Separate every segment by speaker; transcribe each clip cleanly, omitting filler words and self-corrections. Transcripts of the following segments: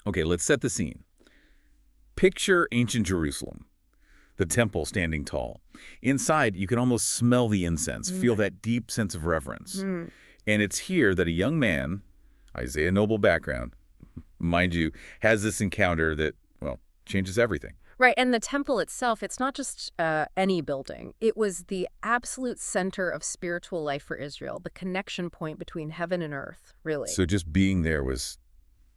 Speaker 1: Okay, let's set the scene. Picture ancient Jerusalem, the temple standing tall. Inside, you can almost smell the incense, feel that deep sense of reverence.
Speaker 2: Mm.
Speaker 1: And it's here that a young man, Isaiah Noble background, mind you, has this encounter that, well, changes everything.
Speaker 2: Right, and the temple itself, it's not just any building. It was the absolute center of spiritual life for Israel, the connection point between heaven and earth, really.
Speaker 1: So just being there was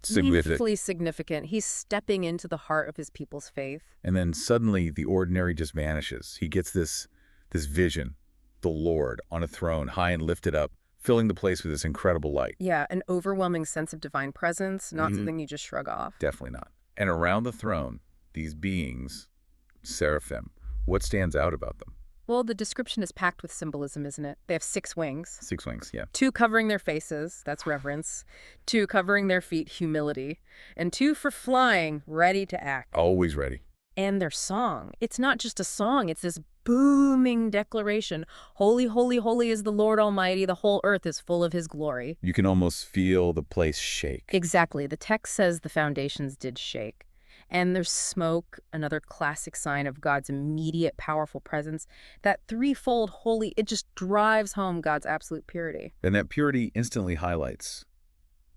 Speaker 1: significant.
Speaker 2: Deeply significant. He's stepping into the heart of his people's faith.
Speaker 1: And then suddenly the ordinary just vanishes. He gets this vision, the Lord on a throne, high and lifted up, filling the place with this incredible light.
Speaker 2: Yeah, an overwhelming sense of divine presence, not something you just shrug off.
Speaker 1: Definitely not. And around the throne, these beings, seraphim, what stands out about them?
Speaker 2: Well, the description is packed with symbolism, isn't it? They have 6 wings.
Speaker 1: 6 wings, yeah.
Speaker 2: 2 covering their faces, that's reverence. 2 covering their feet, humility. And 2 for flying, ready to act.
Speaker 1: Always ready.
Speaker 2: And their song. It's not just a song, it's this booming declaration. Holy, holy, holy is the Lord Almighty. The whole earth is full of his glory.
Speaker 1: You can almost feel the place shake.
Speaker 2: Exactly. The text says the foundations did shake. And there's smoke, another classic sign of God's immediate, powerful presence. That threefold holy, it just drives home God's absolute purity.
Speaker 1: And that purity instantly highlights,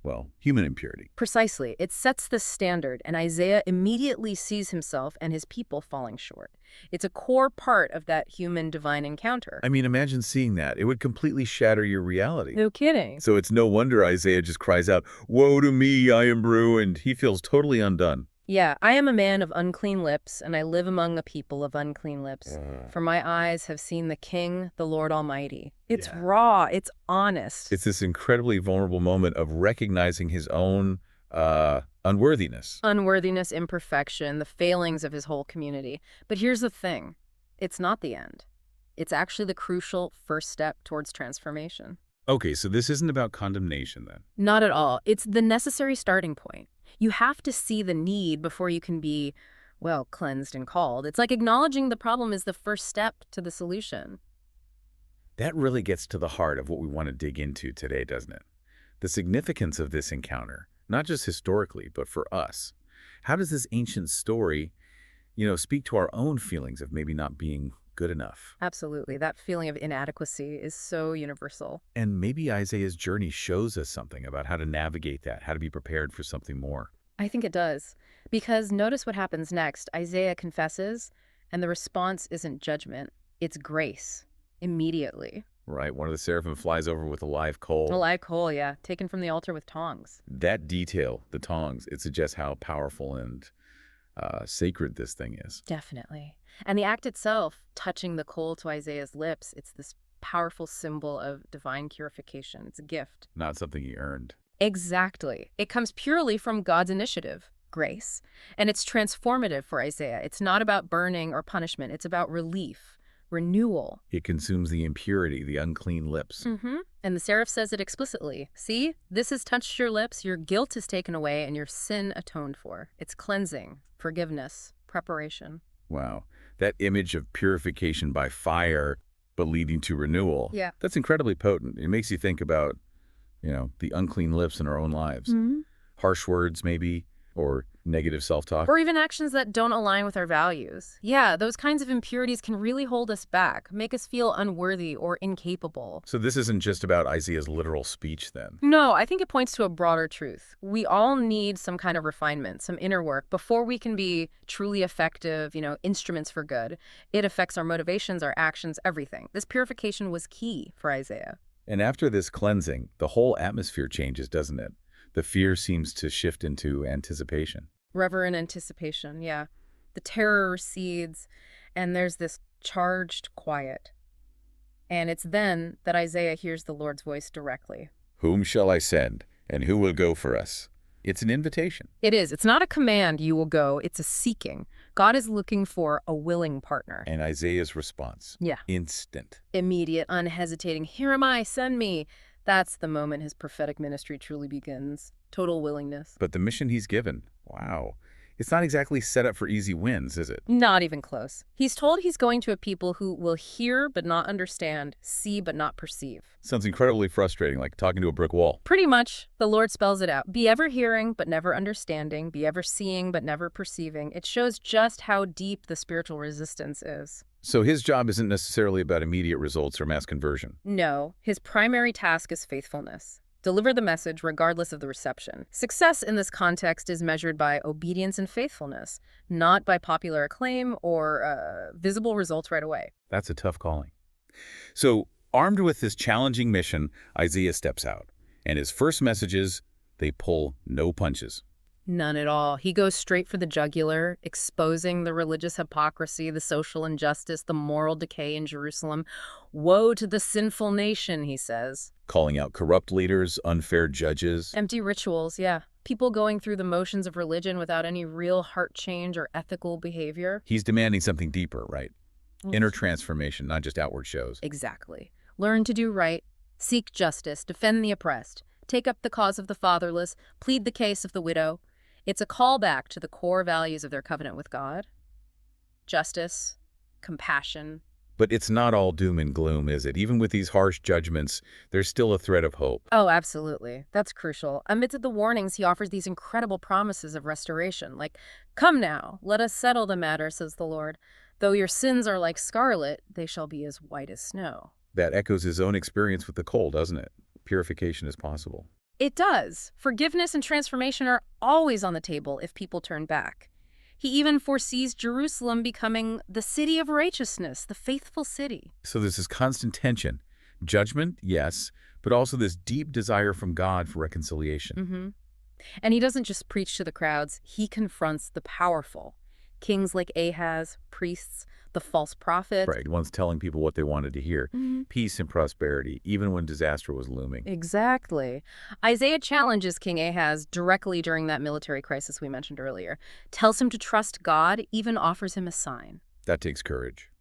Speaker 1: well, human impurity.
Speaker 2: Precisely. It sets the standard, and Isaiah immediately sees himself and his people falling short. It's a core part of that human-divine encounter.
Speaker 1: I mean, imagine seeing that. It would completely shatter your reality.
Speaker 2: No kidding.
Speaker 1: So it's no wonder Isaiah just cries out, "Woe to me, I am ruined." He feels totally undone.
Speaker 2: Yeah, I am a man of unclean lips, and I live among a people of unclean lips. For my eyes have seen the King, the Lord Almighty. It's raw, it's honest.
Speaker 1: It's this incredibly vulnerable moment of recognizing his own unworthiness.
Speaker 2: Unworthiness, imperfection, the failings of his whole community. But here's the thing. It's not the end. It's actually the crucial first step towards transformation.
Speaker 1: Okay, so this isn't about condemnation then.
Speaker 2: Not at all. It's the necessary starting point. You have to see the need before you can be, well, cleansed and called. It's like acknowledging the problem is the first step to the solution.
Speaker 1: That really gets to the heart of what we want to dig into today, doesn't it? The significance of this encounter, not just historically, but for us. How does this ancient story, speak to our own feelings of maybe not being good enough?
Speaker 2: Absolutely. That feeling of inadequacy is so universal.
Speaker 1: And maybe Isaiah's journey shows us something about how to navigate that, how to be prepared for something more.
Speaker 2: I think it does. Because notice what happens next. Isaiah confesses, and the response isn't judgment. It's grace. Immediately.
Speaker 1: Right, one of the seraphim flies over with a live coal.
Speaker 2: A live coal, yeah. Taken from the altar with tongs.
Speaker 1: That detail, the tongs, it suggests how powerful and sacred this thing is.
Speaker 2: Definitely. And the act itself, touching the coal to Isaiah's lips, it's this powerful symbol of divine purification. It's a gift.
Speaker 1: Not something he earned.
Speaker 2: Exactly. It comes purely from God's initiative, grace. And it's transformative for Isaiah. It's not about burning or punishment. It's about relief, renewal.
Speaker 1: It consumes the impurity, the unclean lips.
Speaker 2: And the seraph says it explicitly. See, this has touched your lips, your guilt is taken away, and your sin atoned for. It's cleansing, forgiveness, preparation.
Speaker 1: Wow. That image of purification by fire, but leading to renewal.
Speaker 2: Yeah.
Speaker 1: That's incredibly potent. It makes you think about, the unclean lips in our own lives. Harsh words, maybe, or negative self-talk.
Speaker 2: Or even actions that don't align with our values. Yeah, those kinds of impurities can really hold us back, make us feel unworthy or incapable.
Speaker 1: So this isn't just about Isaiah's literal speech then.
Speaker 2: No, I think it points to a broader truth. We all need some kind of refinement, some inner work, before we can be truly effective, instruments for good. It affects our motivations, our actions, everything. This purification was key for Isaiah.
Speaker 1: And after this cleansing, the whole atmosphere changes, doesn't it? The fear seems to shift into anticipation.
Speaker 2: Reverent anticipation, yeah. The terror recedes, and there's this charged quiet. And it's then that Isaiah hears the Lord's voice directly.
Speaker 1: Whom shall I send, and who will go for us? It's an invitation.
Speaker 2: It is. It's not a command, you will go. It's a seeking. God is looking for a willing partner.
Speaker 1: And Isaiah's response.
Speaker 2: Yeah.
Speaker 1: Instant.
Speaker 2: Immediate, unhesitating, here am I, send me. That's the moment his prophetic ministry truly begins. Total willingness.
Speaker 1: But the mission he's given, wow, It's not exactly set up for easy wins, is it?
Speaker 2: Not even close. He's told he's going to a people who will hear but not understand, see but not perceive.
Speaker 1: Sounds incredibly frustrating, like talking to a brick wall.
Speaker 2: Pretty much, the Lord spells it out. Be ever hearing but never understanding, be ever seeing but never perceiving. It shows just how deep the spiritual resistance is.
Speaker 1: So his job isn't necessarily about immediate results or mass conversion.
Speaker 2: No, his primary task is faithfulness. Deliver the message regardless of the reception. Success in this context is measured by obedience and faithfulness, not by popular acclaim or visible results right away.
Speaker 1: That's a tough calling. So, armed with this challenging mission, Isaiah steps out. And his first messages, they pull no punches.
Speaker 2: None at all. He goes straight for the jugular, exposing the religious hypocrisy, the social injustice, the moral decay in Jerusalem. Woe to the sinful nation, he says.
Speaker 1: Calling out corrupt leaders, unfair judges.
Speaker 2: Empty rituals, yeah. People going through the motions of religion without any real heart change or ethical behavior.
Speaker 1: He's demanding something deeper, right?
Speaker 2: Well,
Speaker 1: Inner transformation, not just outward shows.
Speaker 2: exactly. Learn to do right, seek justice, defend the oppressed, take up the cause of the fatherless, plead the case of the widow. It's a callback to the core values of their covenant with God. Justice, compassion.
Speaker 1: But it's not all doom and gloom, is it? Even with these harsh judgments, there's still a thread of hope.
Speaker 2: Oh, absolutely. That's crucial. Amidst the warnings, he offers these incredible promises of restoration, like, "Come now, let us settle the matter, says the Lord. Though your sins are like scarlet, they shall be as white as snow."
Speaker 1: That echoes his own experience with the coal, doesn't it? Purification is possible.
Speaker 2: It does. Forgiveness and transformation are always on the table if people turn back. He even foresees Jerusalem becoming the city of righteousness, the faithful city.
Speaker 1: So there's this constant tension. Judgment, yes, but also this deep desire from God for reconciliation.
Speaker 2: Mm-hmm. And he doesn't just preach to the crowds, he confronts the powerful. Kings like Ahaz, priests, the false prophet.
Speaker 1: Right, one's telling people what they wanted to hear.
Speaker 2: Mhm.
Speaker 1: Peace and prosperity, even when disaster was looming.
Speaker 2: Exactly. Isaiah challenges King Ahaz directly during that military crisis we mentioned earlier, tells him to trust God, even offers him a sign.
Speaker 1: That takes courage.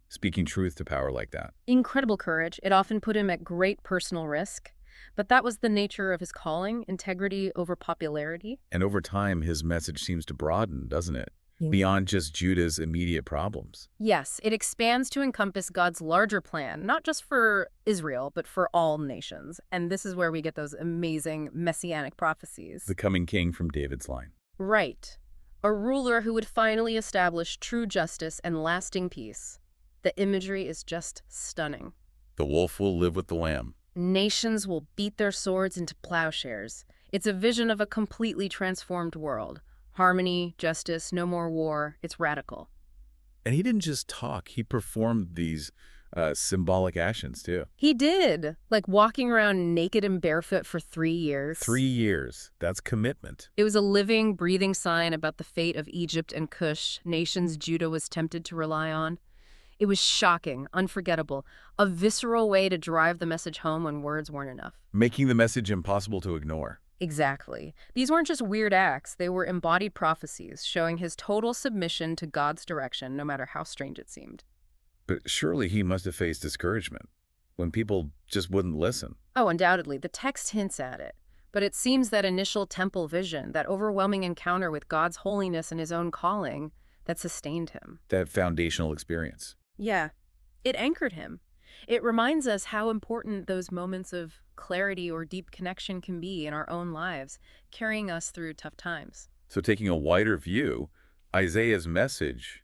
Speaker 1: Speaking truth to power like that.
Speaker 2: Incredible courage. It often put him at great personal risk. But that was the nature of his calling, integrity over popularity.
Speaker 1: And over time, his message seems to broaden, doesn't it?
Speaker 2: Yeah.
Speaker 1: Beyond just Judah's immediate problems.
Speaker 2: Yes, it expands to encompass God's larger plan, not just for Israel, but for all nations. And this is where we get those amazing messianic prophecies.
Speaker 1: The coming king from David's line.
Speaker 2: Right. A ruler who would finally establish true justice and lasting peace. The imagery is just stunning.
Speaker 1: The wolf will live with the lamb.
Speaker 2: Nations will beat their swords into plowshares. It's a vision of a completely transformed world. Harmony, justice, no more war. It's radical.
Speaker 1: And he didn't just talk, he performed these symbolic actions too.
Speaker 2: He did, like walking around naked and barefoot for 3 years.
Speaker 1: 3 years. That's commitment.
Speaker 2: It was a living, breathing sign about the fate of Egypt and Cush, nations Judah was tempted to rely on. It was shocking, unforgettable, a visceral way to drive the message home when words weren't enough.
Speaker 1: Making the message impossible to ignore.
Speaker 2: Exactly. These weren't just weird acts, they were embodied prophecies, showing his total submission to God's direction, no matter how strange it seemed.
Speaker 1: But surely he must have faced discouragement when people just wouldn't listen.
Speaker 2: Oh, undoubtedly, the text hints at it. But it seems that initial temple vision, that overwhelming encounter with God's holiness and his own calling, that sustained him.
Speaker 1: That foundational experience.
Speaker 2: Yeah, it anchored him. It reminds us how important those moments of clarity or deep connection can be in our own lives, carrying us through tough times.
Speaker 1: So taking a wider view, Isaiah's message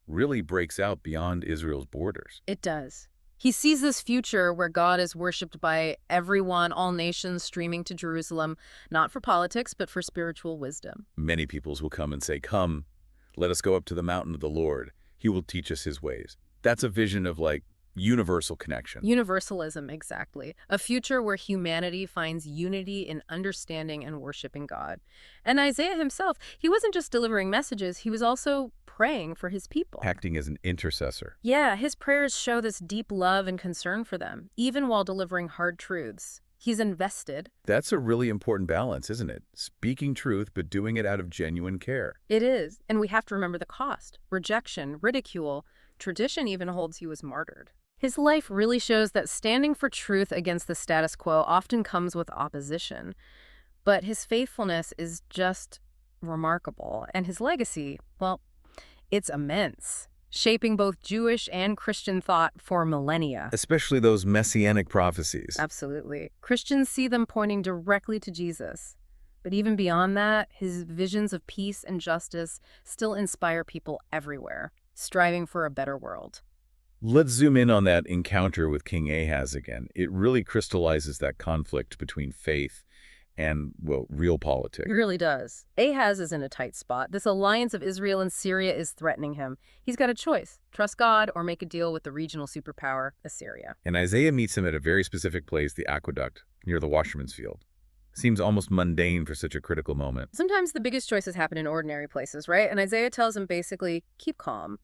Speaker 1: really breaks out beyond Israel's borders.
Speaker 2: It does. He sees this future where God is worshipped by everyone, all nations streaming to Jerusalem, not for politics, but for spiritual wisdom.
Speaker 1: Many peoples will come and say, "Come, let us go up to the mountain of the Lord. He will teach us his ways." That's a vision of like universal connection.
Speaker 2: Universalism, exactly. A future where humanity finds unity in understanding and worshiping God. And Isaiah himself, he wasn't just delivering messages, he was also praying for his people.
Speaker 1: Acting as an intercessor.
Speaker 2: Yeah, his prayers show this deep love and concern for them, even while delivering hard truths. He's invested.
Speaker 1: That's a really important balance, isn't it? Speaking truth, but doing it out of genuine care.
Speaker 2: It is, and we have to remember the cost. Rejection, ridicule. Tradition even holds he was martyred. His life really shows that standing for truth against the status quo often comes with opposition. But his faithfulness is just remarkable. And his legacy, well, it's immense, shaping both Jewish and Christian thought for millennia.
Speaker 1: Especially those messianic prophecies.
Speaker 2: Absolutely. Christians see them pointing directly to Jesus. But even beyond that, his visions of peace and justice still inspire people everywhere, striving for a better world.
Speaker 1: Let's zoom in on that encounter with King Ahaz again. It really crystallizes that conflict between faith and, well, real
Speaker 2: It
Speaker 1: politics.
Speaker 2: really does. Ahaz is in a tight spot. This alliance of Israel and Syria is threatening him. He's got a choice: trust God or make a deal with the regional superpower, Assyria.
Speaker 1: And Isaiah meets him at a very specific place, the aqueduct, near the washerman's field. Seems almost mundane for such a critical moment.
Speaker 2: Sometimes the biggest choices happen in ordinary places, right? And Isaiah tells him basically, keep calm.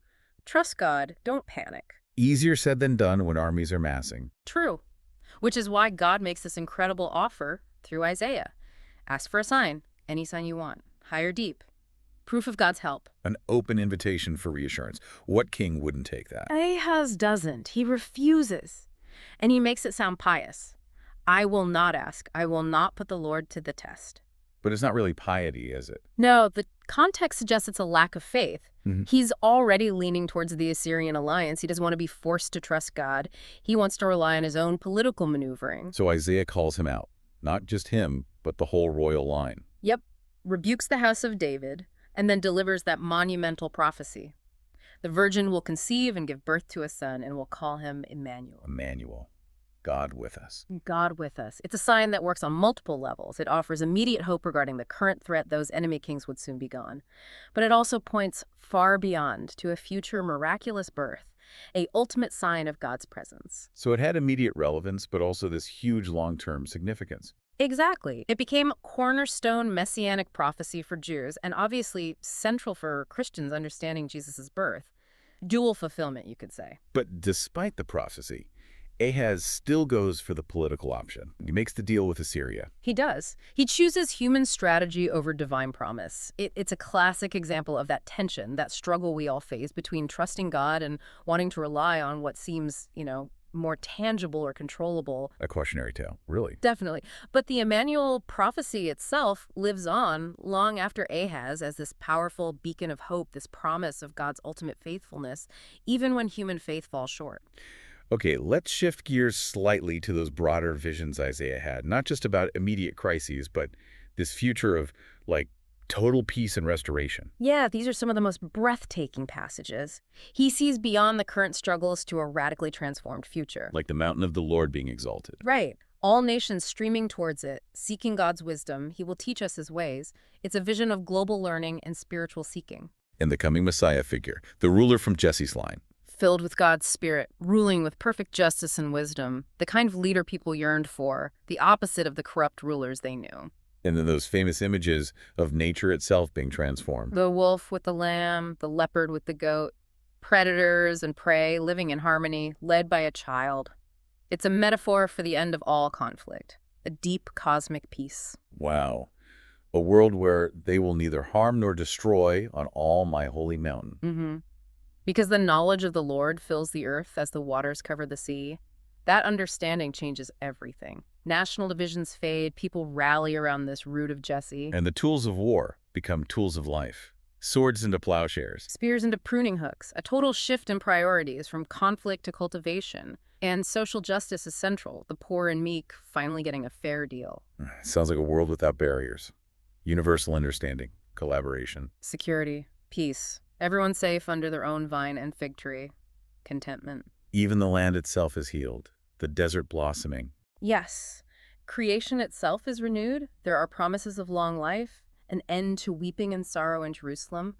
Speaker 2: Trust God, don't panic.
Speaker 1: Easier said than done when armies are massing.
Speaker 2: True. Which is why God makes this incredible offer through Isaiah. Ask for a sign, any sign you want, high or deep. Proof of God's help.
Speaker 1: An open invitation for reassurance. What king wouldn't take that?
Speaker 2: Ahaz doesn't. He refuses. And he makes it sound pious. I will not ask. I will not put the Lord to the test.
Speaker 1: But it's not really piety, is it?
Speaker 2: No, the context suggests it's a lack of faith.
Speaker 1: Mhm.
Speaker 2: He's already leaning towards the Assyrian alliance. He doesn't want to be forced to trust God. He wants to rely on his own political maneuvering.
Speaker 1: So Isaiah calls him out. Not just him, but the whole royal line.
Speaker 2: Yep, rebukes the house of David, and then delivers that monumental prophecy. The virgin will conceive and give birth to a son, and will call him Emmanuel.
Speaker 1: Emmanuel. God with us.
Speaker 2: God with us. It's a sign that works on multiple levels. It offers immediate hope regarding the current threat those enemy kings would soon be gone. But it also points far beyond to a future miraculous birth, a ultimate sign of God's presence.
Speaker 1: So it had immediate relevance, but also this huge long-term significance.
Speaker 2: Exactly. It became cornerstone messianic prophecy for Jews, and obviously central for Christians understanding Jesus' birth. Dual fulfillment, you could say.
Speaker 1: But despite the prophecy, Ahaz still goes for the political option. He makes the deal with Assyria.
Speaker 2: He does. He chooses human strategy over divine promise. It's a classic example of that tension, that struggle we all face between trusting God and wanting to rely on what seems, more tangible or controllable.
Speaker 1: A cautionary tale, really.
Speaker 2: Definitely. But the Emmanuel prophecy itself lives on long after Ahaz as this powerful beacon of hope, this promise of God's ultimate faithfulness, even when human faith falls short.
Speaker 1: Okay, let's shift gears slightly to those broader visions Isaiah had, not just about immediate crises, but this future of, total peace and restoration.
Speaker 2: Yeah, these are some of the most breathtaking passages. He sees beyond the current struggles to a radically transformed future.
Speaker 1: Like the mountain of the Lord being exalted.
Speaker 2: Right. All nations streaming towards it, seeking God's wisdom. He will teach us his ways. It's a vision of global learning and spiritual seeking.
Speaker 1: And the coming Messiah figure, the ruler from Jesse's line.
Speaker 2: Filled with God's Spirit, ruling with perfect justice and wisdom, the kind of leader people yearned for, the opposite of the corrupt rulers they knew.
Speaker 1: And then those famous images of nature itself being transformed.
Speaker 2: The wolf with the lamb, the leopard with the goat, predators and prey living in harmony, led by a child. It's a metaphor for the end of all conflict, a deep cosmic peace.
Speaker 1: Wow. A world where they will neither harm nor destroy on all my holy mountain.
Speaker 2: Mm-hmm. Because the knowledge of the Lord fills the earth as the waters cover the sea. That understanding changes everything. National divisions fade, people rally around this root of Jesse.
Speaker 1: And the tools of war become tools of life. Swords into plowshares.
Speaker 2: Spears into pruning hooks, a total shift in priorities from conflict to cultivation. And social justice is central, the poor and meek finally getting a fair deal.
Speaker 1: Sounds like a world without barriers. Universal understanding, collaboration.
Speaker 2: Security, peace, everyone safe under their own vine and fig tree. Contentment.
Speaker 1: Even the land itself is healed, the desert blossoming.
Speaker 2: Yes, creation itself is renewed. There are promises of long life, an end to weeping and sorrow in Jerusalem.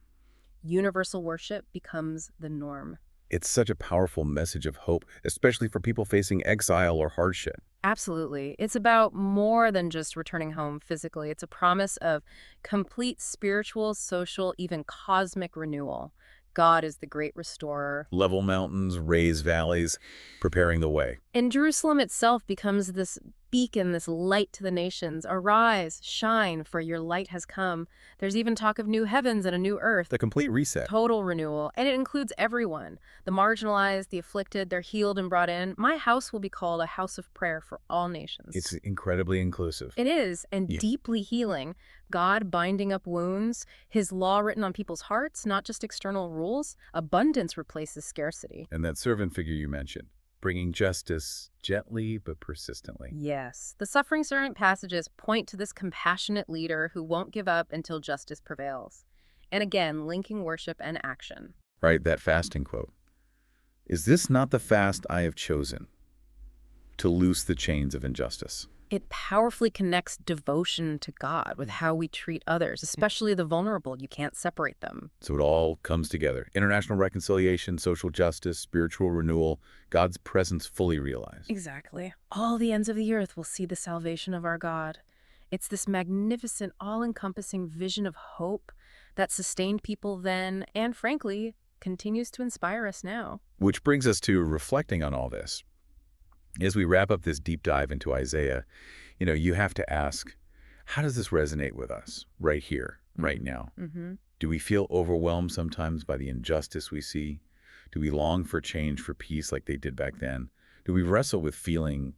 Speaker 2: Universal worship becomes the norm.
Speaker 1: It's such a powerful message of hope, especially for people facing exile or hardship.
Speaker 2: Absolutely. It's about more than just returning home physically. It's a promise of complete spiritual, social, even cosmic renewal. God is the great restorer.
Speaker 1: Level mountains, raised valleys, preparing the way.
Speaker 2: And Jerusalem itself becomes this beacon, this light to the nations. Arise, shine, for your light has come. There's even talk of new heavens and a new earth.
Speaker 1: The complete reset.
Speaker 2: Total renewal. And it includes everyone. The marginalized, the afflicted, they're healed and brought in. My house will be called a house of prayer for all nations.
Speaker 1: It's incredibly inclusive.
Speaker 2: It is, and
Speaker 1: Yeah.
Speaker 2: deeply healing. God binding up wounds, his law written on people's hearts, not just external rules. Abundance replaces scarcity.
Speaker 1: And that servant figure you mentioned, bringing justice gently but persistently.
Speaker 2: Yes, the suffering servant passages point to this compassionate leader who won't give up until justice prevails. And again, linking worship and action.
Speaker 1: Right, that fasting quote. Is this not the fast I have chosen to loose the chains of injustice?
Speaker 2: It powerfully connects devotion to God with how we treat others, especially the vulnerable. You can't separate them.
Speaker 1: So it all comes together. International reconciliation, social justice, spiritual renewal, God's presence fully realized.
Speaker 2: Exactly. All the ends of the earth will see the salvation of our God. It's this magnificent, all-encompassing vision of hope that sustained people then and, frankly, continues to inspire us now.
Speaker 1: Which brings us to reflecting on all this. As we wrap up this deep dive into Isaiah, you have to ask, how does this resonate with us right here, right now?
Speaker 2: Mm-hmm.
Speaker 1: Do we feel overwhelmed sometimes by the injustice we see? Do we long for change, for peace like they did back then? Do we wrestle with feeling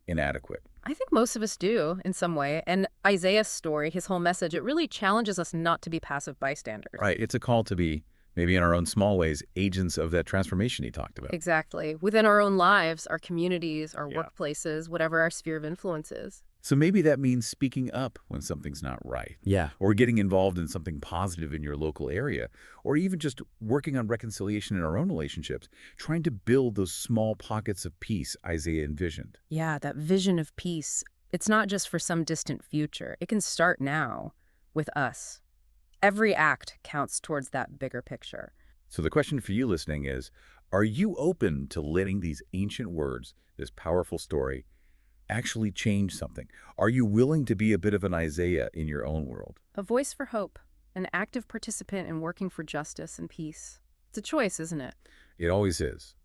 Speaker 1: inadequate?
Speaker 2: I think most of us do in some way. And Isaiah's story, his whole message, it really challenges us not to be passive bystanders.
Speaker 1: Right. It's a call to be, maybe in our own small ways, agents of that transformation he talked about.
Speaker 2: Exactly. Within our own lives, our communities, our
Speaker 1: Yeah.
Speaker 2: workplaces, whatever our sphere of influence is.
Speaker 1: So maybe that means speaking up when something's not right.
Speaker 3: Yeah.
Speaker 1: Or getting involved in something positive in your local area, or even just working on reconciliation in our own relationships, trying to build those small pockets of peace Isaiah envisioned.
Speaker 2: Yeah, that vision of peace. It's not just for some distant future. It can start now with us. Every act counts towards that bigger picture.
Speaker 1: So the question for you listening is, are you open to letting these ancient words, this powerful story, actually change something? Are you willing to be a bit of an Isaiah in your own world?
Speaker 2: A voice for hope, an active participant in working for justice and peace. It's a choice, isn't it?
Speaker 1: It always is.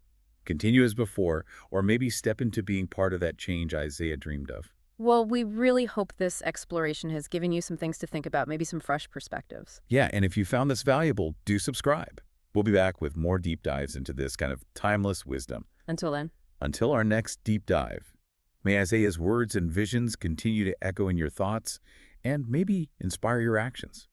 Speaker 1: Continue as before, or maybe step into being part of that change Isaiah dreamed of.
Speaker 2: Well, we really hope this exploration has given you some things to think about, maybe some fresh perspectives.
Speaker 1: Yeah, and if you found this valuable, do subscribe. We'll be back with more deep dives into this kind of timeless wisdom.
Speaker 2: Until then.
Speaker 1: Until our next deep dive, may Isaiah's words and visions continue to echo in your thoughts and maybe inspire your actions.